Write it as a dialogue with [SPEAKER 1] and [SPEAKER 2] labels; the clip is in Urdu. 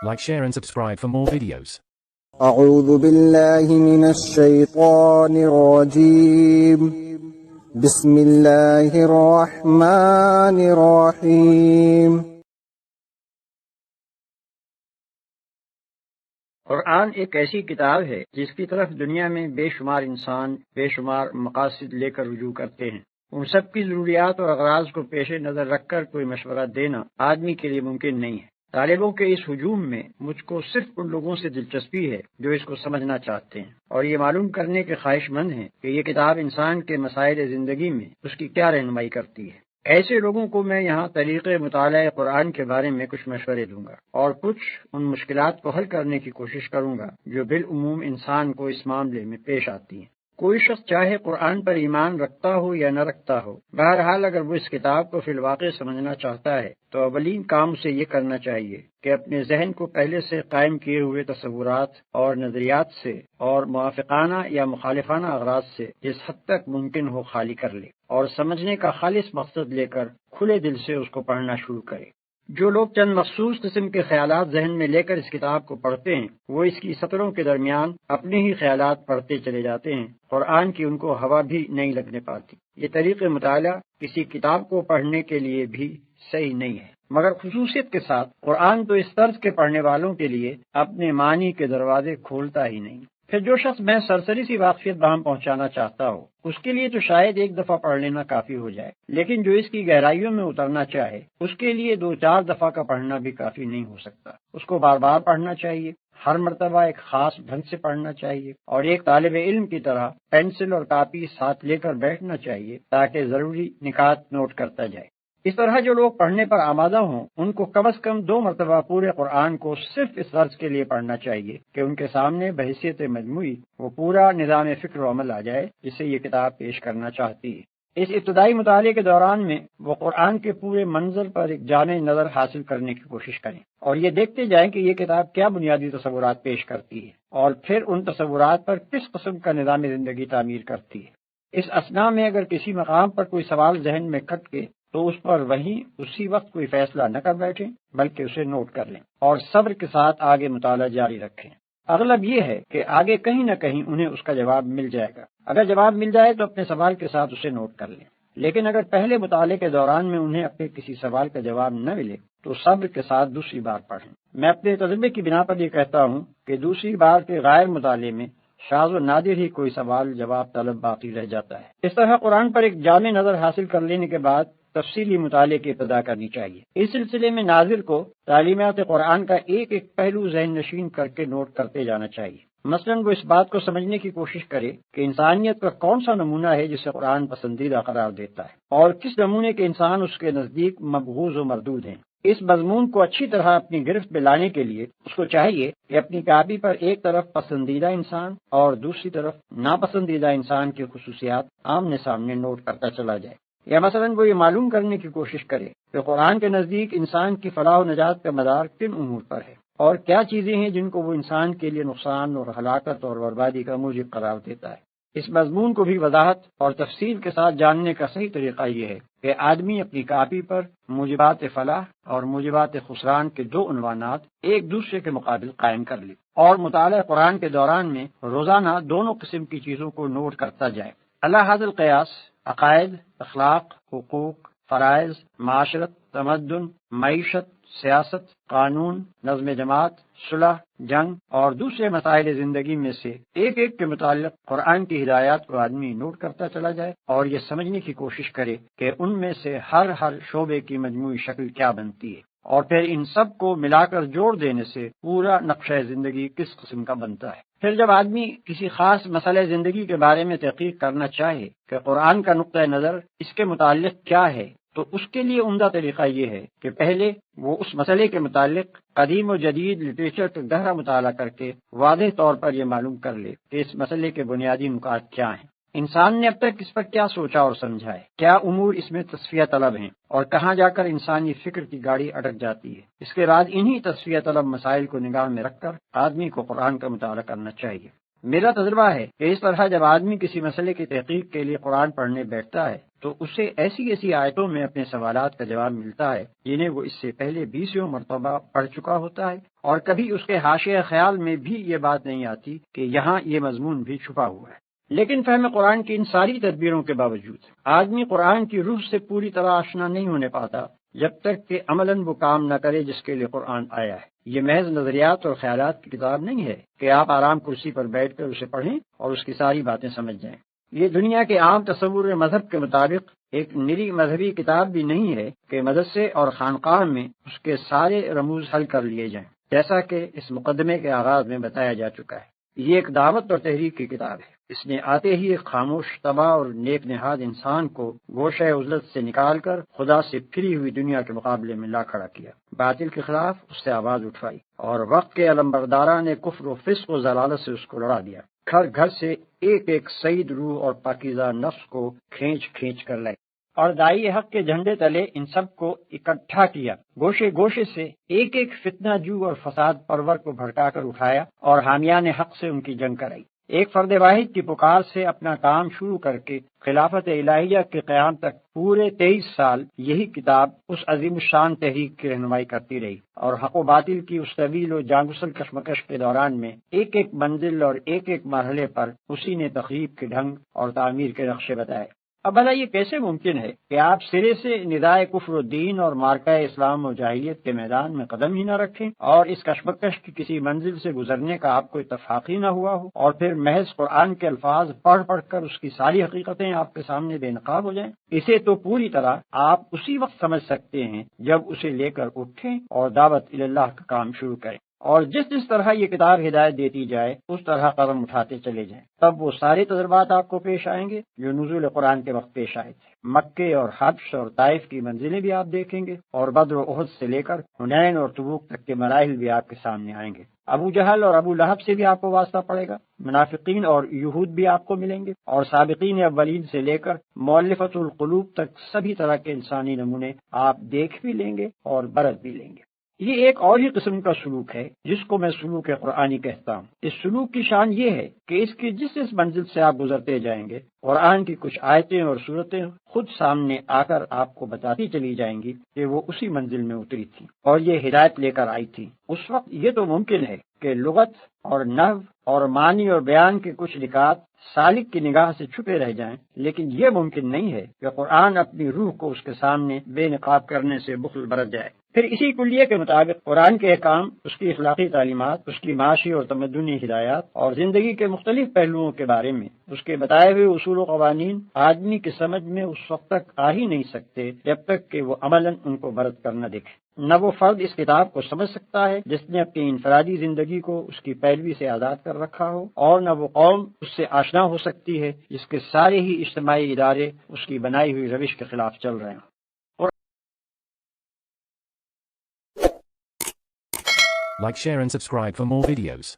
[SPEAKER 1] Like, share and subscribe for more videos.
[SPEAKER 2] أعوذ بالله من الشيطان الرجيم بسم الله الرحمن الرحيم
[SPEAKER 3] قرآن ایک ایسی کتاب ہے جس کی طرف دنیا میں بے شمار انسان بے شمار مقاصد لے کر رجوع کرتے ہیں۔ ان سب کی ضروریات اور اغراض کو پیش نظر رکھ کر کوئی مشورہ دینا آدمی کے لیے ممکن نہیں ہے۔ طالبوں کے اس ہجوم میں مجھ کو صرف ان لوگوں سے دلچسپی ہے جو اس کو سمجھنا چاہتے ہیں اور یہ معلوم کرنے کے خواہش مند ہیں کہ یہ کتاب انسان کے مسائل زندگی میں اس کی کیا رہنمائی کرتی ہے۔ ایسے لوگوں کو میں یہاں طریقے مطالعہ قرآن کے بارے میں کچھ مشورے دوں گا اور کچھ ان مشکلات کو حل کرنے کی کوشش کروں گا جو بالعموم انسان کو اس معاملے میں پیش آتی ہیں۔ کوئی شخص چاہے قرآن پر ایمان رکھتا ہو یا نہ رکھتا ہو، بہرحال اگر وہ اس کتاب کو فی الواقع سمجھنا چاہتا ہے تو اولین کام اسے یہ کرنا چاہیے کہ اپنے ذہن کو پہلے سے قائم کیے ہوئے تصورات اور نظریات سے اور موافقانہ یا مخالفانہ اغراض سے جس حد تک ممکن ہو خالی کر لے اور سمجھنے کا خالص مقصد لے کر کھلے دل سے اس کو پڑھنا شروع کرے۔ جو لوگ چند مخصوص قسم کے خیالات ذہن میں لے کر اس کتاب کو پڑھتے ہیں وہ اس کی سطروں کے درمیان اپنے ہی خیالات پڑھتے چلے جاتے ہیں، قرآن کی ان کو ہوا بھی نہیں لگنے پاتی۔ یہ طریقہ مطالعہ کسی کتاب کو پڑھنے کے لیے بھی صحیح نہیں ہے، مگر خصوصیت کے ساتھ قرآن تو اس طرز کے پڑھنے والوں کے لیے اپنے معنی کے دروازے کھولتا ہی نہیں۔ پھر جو شخص میں سرسری سی واقفیت باہم پہنچانا چاہتا ہو اس کے لیے تو شاید ایک دفعہ پڑھ لینا کافی ہو جائے، لیکن جو اس کی گہرائیوں میں اترنا چاہے اس کے لیے 2-4 دفعہ کا پڑھنا بھی کافی نہیں ہو سکتا۔ اس کو بار بار پڑھنا چاہیے، ہر مرتبہ ایک خاص ڈھنگ سے پڑھنا چاہیے اور ایک طالب علم کی طرح پینسل اور کاپی ساتھ لے کر بیٹھنا چاہیے تاکہ ضروری نکات نوٹ کرتا جائے۔ اس طرح جو لوگ پڑھنے پر آمادہ ہوں ان کو کم از کم 2 مرتبہ پورے قرآن کو صرف اس غرض کے لیے پڑھنا چاہیے کہ ان کے سامنے بحیثیت مجموعی وہ پورا نظام فکر و عمل آ جائے جسے یہ کتاب پیش کرنا چاہتی ہے۔ اس ابتدائی مطالعے کے دوران میں وہ قرآن کے پورے منظر پر ایک جامع نظر حاصل کرنے کی کوشش کریں اور یہ دیکھتے جائیں کہ یہ کتاب کیا بنیادی تصورات پیش کرتی ہے اور پھر ان تصورات پر کس قسم کا نظام زندگی تعمیر کرتی ہے۔ اس اثنا میں اگر کسی مقام پر کوئی سوال ذہن میں کھٹ کے تو اس پر اسی وقت کوئی فیصلہ نہ کر بیٹھیں بلکہ اسے نوٹ کر لیں اور صبر کے ساتھ آگے مطالعہ جاری رکھیں۔ اغلب یہ ہے کہ آگے کہیں نہ کہیں انہیں اس کا جواب مل جائے گا۔ اگر جواب مل جائے تو اپنے سوال کے ساتھ اسے نوٹ کر لیں، لیکن اگر پہلے مطالعے کے دوران میں انہیں اپنے کسی سوال کا جواب نہ ملے تو صبر کے ساتھ دوسری بار پڑھیں۔ میں اپنے تجربے کی بنا پر یہ کہتا ہوں کہ دوسری بار کے غیر مطالعے میں شاذ و نادر ہی کوئی سوال جواب طلب باقی رہ جاتا ہے۔ اس طرح قرآن پر ایک جامع نظر حاصل کر لینے کے بعد تفصیلی مطالعے کی ابتدا کرنی چاہیے۔ اس سلسلے میں ناظر کو تعلیمات قرآن کا ایک ایک پہلو ذہن نشین کر کے نوٹ کرتے جانا چاہیے۔ مثلاً وہ اس بات کو سمجھنے کی کوشش کرے کہ انسانیت کا کون سا نمونہ ہے جسے قرآن پسندیدہ قرار دیتا ہے اور کس نمونے کے انسان اس کے نزدیک مبغوض و مردود ہیں۔ اس مضمون کو اچھی طرح اپنی گرفت میں لانے کے لیے اس کو چاہیے کہ اپنی کاپی پر ایک طرف پسندیدہ انسان اور دوسری طرف ناپسندیدہ انسان کی خصوصیات آمنے سامنے نوٹ کرتا چلا جائے، یا مثلاً وہ یہ معلوم کرنے کی کوشش کرے کہ قرآن کے نزدیک انسان کی فلاح و نجات کا مدار کن امور پر ہے اور کیا چیزیں ہیں جن کو وہ انسان کے لیے نقصان اور ہلاکت اور بربادی کا موجب قرار دیتا ہے۔ اس مضمون کو بھی وضاحت اور تفصیل کے ساتھ جاننے کا صحیح طریقہ یہ ہے کہ آدمی اپنی کاپی پر موجبات فلاح اور موجبات خسران کے 2 عنوانات ایک دوسرے کے مقابل قائم کر لے اور مطالعہ قرآن کے دوران میں روزانہ دونوں قسم کی چیزوں کو نوٹ کرتا جائے۔ اللہ حاضر القیاس عقائد، اخلاق، حقوق، فرائض، معاشرت، تمدن، معیشت، سیاست، قانون، نظم جماعت، صلح، جنگ اور دوسرے مسائل زندگی میں سے ایک ایک کے متعلق قرآن کی ہدایات کو آدمی نوٹ کرتا چلا جائے اور یہ سمجھنے کی کوشش کرے کہ ان میں سے ہر شعبے کی مجموعی شکل کیا بنتی ہے اور پھر ان سب کو ملا کر جوڑ دینے سے پورا نقشہ زندگی کس قسم کا بنتا ہے۔ پھر جب آدمی کسی خاص مسئلہ زندگی کے بارے میں تحقیق کرنا چاہے کہ قرآن کا نقطہ نظر اس کے متعلق کیا ہے تو اس کے لیے عمدہ طریقہ یہ ہے کہ پہلے وہ اس مسئلے کے متعلق قدیم و جدید لٹریچر کا گہرا مطالعہ کر کے واضح طور پر یہ معلوم کر لے کہ اس مسئلے کے بنیادی نکات کیا ہیں، انسان نے اب تک اس پر کیا سوچا اور سمجھا ہے، کیا امور اس میں تصفیہ طلب ہیں اور کہاں جا کر انسانی فکر کی گاڑی اٹک جاتی ہے۔ اس کے بعد انہی تصفیہ طلب مسائل کو نگاہ میں رکھ کر آدمی کو قرآن کا مطالعہ کرنا چاہیے۔ میرا تجربہ ہے کہ اس طرح جب آدمی کسی مسئلے کی تحقیق کے لیے قرآن پڑھنے بیٹھتا ہے تو اسے ایسی آیتوں میں اپنے سوالات کا جواب ملتا ہے جنہیں وہ اس سے پہلے 20 مرتبہ پڑھ چکا ہوتا ہے، اور کبھی اس کے حاشیہ خیال میں بھی یہ بات نہیں آتی کہ یہاں یہ مضمون بھی چھپا ہوا ہے۔ لیکن فہم قرآن کی ان ساری تدبیروں کے باوجود آدمی قرآن کی روح سے پوری طرح آشنا نہیں ہونے پاتا جب تک کہ عملاً وہ کام نہ کرے جس کے لیے قرآن آیا ہے۔ یہ محض نظریات اور خیالات کی کتاب نہیں ہے کہ آپ آرام کرسی پر بیٹھ کر اسے پڑھیں اور اس کی ساری باتیں سمجھ جائیں۔ یہ دنیا کے عام تصور مذہب کے مطابق ایک نری مذہبی کتاب بھی نہیں ہے کہ مدرسے اور خانقاہ میں اس کے سارے رموز حل کر لیے جائیں، جیسا کہ اس مقدمے کے آغاز میں بتایا جا چکا ہے۔ یہ ایک دعوت اور تحریک کی کتاب ہے۔ اس نے آتے ہی ایک خاموش، تباہ اور نیک نہاد انسان کو گوشہ عزلت سے نکال کر خدا سے پھری ہوئی دنیا کے مقابلے میں لا کھڑا کیا، باطل کے خلاف اس سے آواز اٹھوائی، اور وقت کے علمبرداران نے کفر و فسق و ضلالت سے اس کو لڑا دیا۔ گھر گھر سے ایک سعید روح اور پاکیزہ نفس کو کھینچ کر لائے، اور دائی حق کے جھنڈے تلے ان سب کو اکٹھا کیا۔ گوشے گوشے سے ایک فتنہ جو اور فساد پرور کو بھڑکا کر اٹھایا اور حامیان حق سے ان کی جنگ کرائی۔ ایک فرد واحد کی پکار سے اپنا کام شروع کر کے خلافت الہیہ کے قیام تک پورے 23 سال یہی کتاب اس عظیم الشان تحریک کی رہنمائی کرتی رہی، اور حق و باطل کی اس طویل و جانگسل کشمکش کے دوران میں ایک منزل اور ایک مرحلے پر اسی نے تخریب کے ڈھنگ اور تعمیر کے نقشے بتائے۔ اب بھلا یہ کیسے ممکن ہے کہ آپ سرے سے ندائے کفر و دین اور مارکہ اسلام و جاہلیت کے میدان میں قدم ہی نہ رکھیں، اور اس کشمکش کی کسی منزل سے گزرنے کا آپ کو اتفاق ہی نہ ہوا ہو، اور پھر محض قرآن کے الفاظ پڑھ کر اس کی ساری حقیقتیں آپ کے سامنے بے نقاب ہو جائیں؟ اسے تو پوری طرح آپ اسی وقت سمجھ سکتے ہیں جب اسے لے کر اٹھیں اور دعوت اللہ کا کام شروع کریں، اور جس طرح یہ کتاب ہدایت دیتی جائے اس طرح قدم اٹھاتے چلے جائیں۔ تب وہ سارے تجربات آپ کو پیش آئیں گے جو نزول قرآن کے وقت پیش آئے تھے۔ مکے اور حبش اور طائف کی منزلیں بھی آپ دیکھیں گے، اور بدر و احد سے لے کر حنین اور تبوک تک کے مراحل بھی آپ کے سامنے آئیں گے۔ ابو جہل اور ابو لہب سے بھی آپ کو واسطہ پڑے گا، منافقین اور یہود بھی آپ کو ملیں گے، اور سابقین اولین سے لے کر مؤلفۃ القلوب تک سبھی طرح کے انسانی نمونے آپ دیکھ بھی لیں گے اور برت بھی لیں گے۔ یہ ایک اور ہی قسم کا سلوک ہے جس کو میں سلوک قرآنی کہتا ہوں۔ اس سلوک کی شان یہ ہے کہ اس کی جس منزل سے آپ گزرتے جائیں گے، قرآن کی کچھ آیتیں اور صورتیں خود سامنے آ کر آپ کو بتاتی چلی جائیں گی کہ وہ اسی منزل میں اتری تھی اور یہ ہدایت لے کر آئی تھی۔ اس وقت یہ تو ممکن ہے کہ لغت اور نحو اور معنی اور بیان کے کچھ نکات سالک کی نگاہ سے چھپے رہ جائیں، لیکن یہ ممکن نہیں ہے کہ قرآن اپنی روح کو اس کے سامنے بے نقاب کرنے سے بخل برت جائے۔ پھر اسی کلیے کے مطابق قرآن کے احکام، اس کی اخلاقی تعلیمات، اس کی معاشی اور تمدنی ہدایات اور زندگی کے مختلف پہلوؤں کے بارے میں اس کے بتائے ہوئے اصول و قوانین آدمی کی سمجھ میں اس وقت تک آ ہی نہیں سکتے جب تک کہ وہ عملاً ان کو برت کر نہ دیکھے۔ نہ وہ فرد اس کتاب کو سمجھ سکتا ہے جس نے اپنی انفرادی زندگی کو اس کی پیروی سے آزاد کر رکھا ہو، اور نہ وہ قوم اس سے آشنا ہو سکتی ہے جس کے سارے ہی اجتماعی ادارے اس کی بنائی ہوئی روش کے خلاف چل رہے ہیں۔
[SPEAKER 1] Like, share and subscribe for more videos.